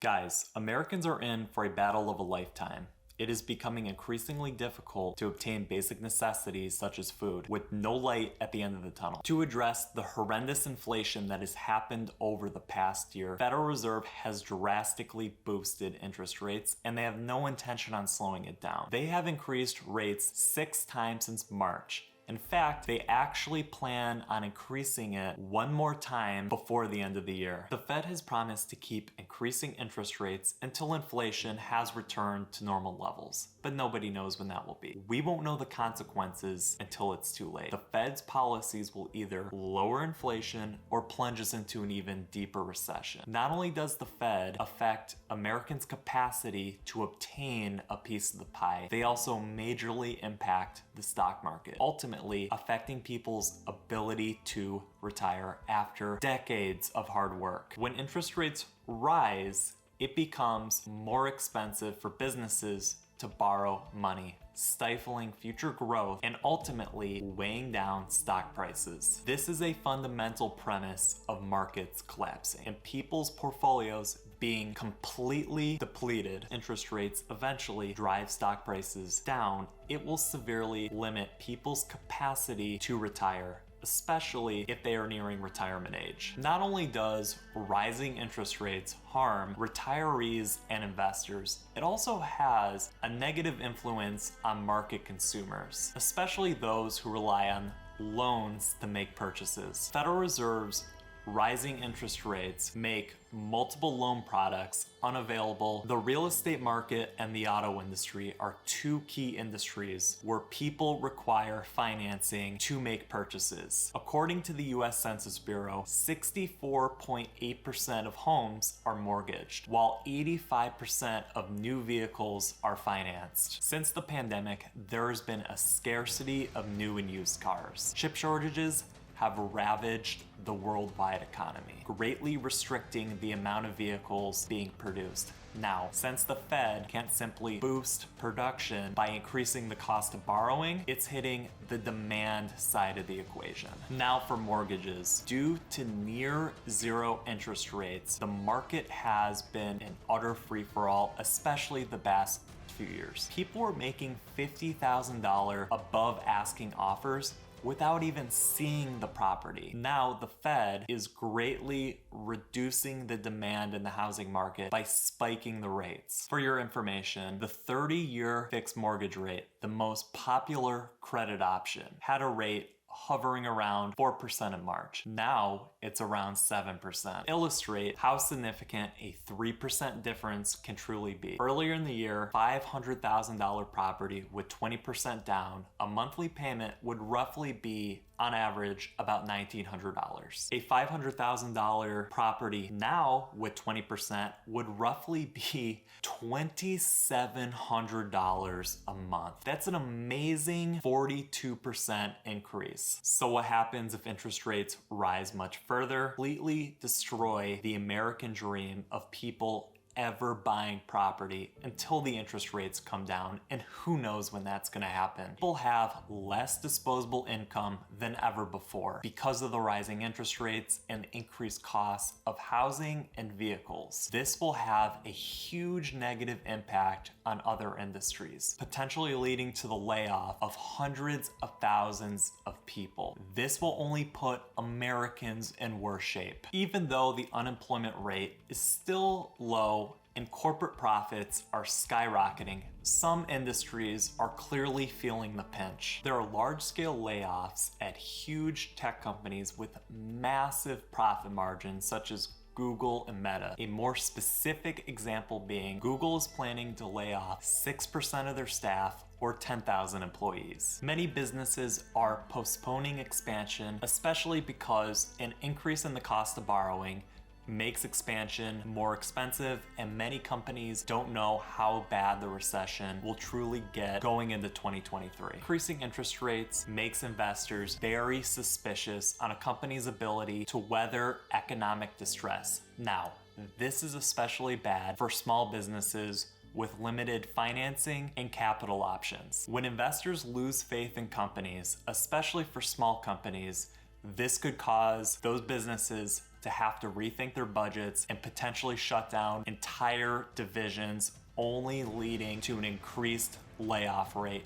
Guys, Americans are in for a battle of a lifetime. It is becoming increasingly difficult to obtain basic necessities such as food, with no light at the end of the tunnel. To address the horrendous inflation that has happened over the past year, Federal Reserve has drastically boosted interest rates, and they have no intention on slowing it down. They have increased rates 6 times since March. In fact, they actually plan on increasing it one more time before the end of the year. The Fed has promised to keep increasing interest rates until inflation has returned to normal levels, but nobody knows when that will be. We won't know the consequences until it's too late. The Fed's policies will either lower inflation or plunge us into an even deeper recession. Not only does the Fed affect Americans' capacity to obtain a piece of the pie, they also majorly impact the stock market, ultimately affecting people's ability to retire after decades of hard work. When interest rates rise, it becomes more expensive for businesses to borrow money, stifling future growth and ultimately weighing down stock prices. This is a fundamental premise of markets collapsing and people's portfolios being completely depleted. Interest rates eventually drive stock prices down. It will severely limit people's capacity to retire, especially if they are nearing retirement age. Not only does rising interest rates harm retirees and investors, it also has a negative influence on market consumers, especially those who rely on loans to make purchases. Federal Reserve's rising interest rates make multiple loan products unavailable. The real estate market and the auto industry are two key industries where people require financing to make purchases. According to the US Census Bureau, 64.8% of homes are mortgaged, while 85% of new vehicles are financed. Since the pandemic, there has been a scarcity of new and used cars. Chip shortages have ravaged the worldwide economy, greatly restricting the amount of vehicles being produced. Now, since the Fed can't simply boost production by increasing the cost of borrowing, it's hitting the demand side of the equation. Now for mortgages. Due to near zero interest rates, the market has been an utter free-for-all, especially the past few years. People are making $50,000 above asking offers without even seeing the property. Now the Fed is greatly reducing the demand in the housing market by spiking the rates. For your information, the 30-year fixed mortgage rate, the most popular credit option, had a rate hovering around 4% in March. Now it's around 7%. Illustrate how significant a 3% difference can truly be. Earlier in the year, $500,000 property with 20% down, a monthly payment would roughly be on average about $1,900. A $500,000 property now with 20% would roughly be $2,700 a month. That's an amazing 42% increase. So what happens if interest rates rise much further? Completely destroy the American dream of people ever buying property until the interest rates come down, and who knows when that's going to happen. People have less disposable income than ever before because of the rising interest rates and increased costs of housing and vehicles. This will have a huge negative impact on other industries, potentially leading to the layoff of hundreds of thousands of people. This will only put Americans in worse shape. Even though the unemployment rate is still low and corporate profits are skyrocketing, some industries are clearly feeling the pinch. There are large-scale layoffs at huge tech companies with massive profit margins, such as Google and Meta. A more specific example being Google is planning to lay off 6% of their staff, or 10,000 employees. Many businesses are postponing expansion, especially because an increase in the cost of borrowing makes expansion more expensive, and many companies don't know how bad the recession will truly get going into 2023. Increasing interest rates makes investors very suspicious on a company's ability to weather economic distress. Now, this is especially bad for small businesses with limited financing and capital options. When investors lose faith in companies, especially for small companies, this could cause those businesses to have to rethink their budgets and potentially shut down entire divisions, only leading to an increased layoff rate,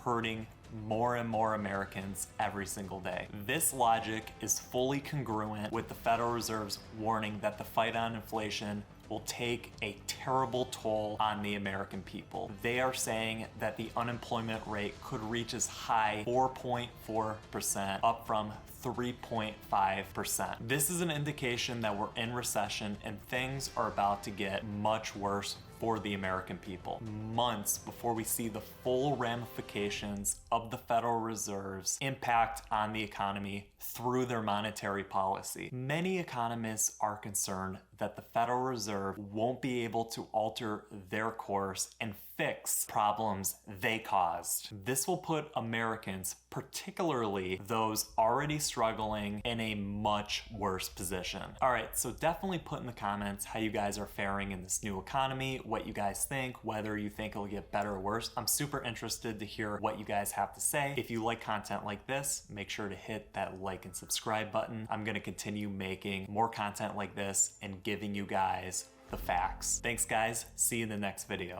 hurting more and more Americans every single day. This logic is fully congruent with the Federal Reserve's warning that the fight on inflation will take a terrible toll on the American people. They are saying that the unemployment rate could reach as high 4.4%, up from 3.5%. This is an indication that we're in recession and things are about to get much worse for the American people. Months before we see the full ramifications of the Federal Reserve's impact on the economy through their monetary policy. Many economists are concerned that the Federal Reserve won't be able to alter their course and fix problems they caused. This will put Americans, particularly those already struggling, in a much worse position. All right, so definitely put in the comments how you guys are faring in this new economy, what you guys think, whether you think it'll get better or worse. I'm super interested to hear what you guys have to say. If you like content like this, make sure to hit that like and subscribe button. I'm gonna continue making more content like this and giving you guys the facts. Thanks guys, see you in the next video.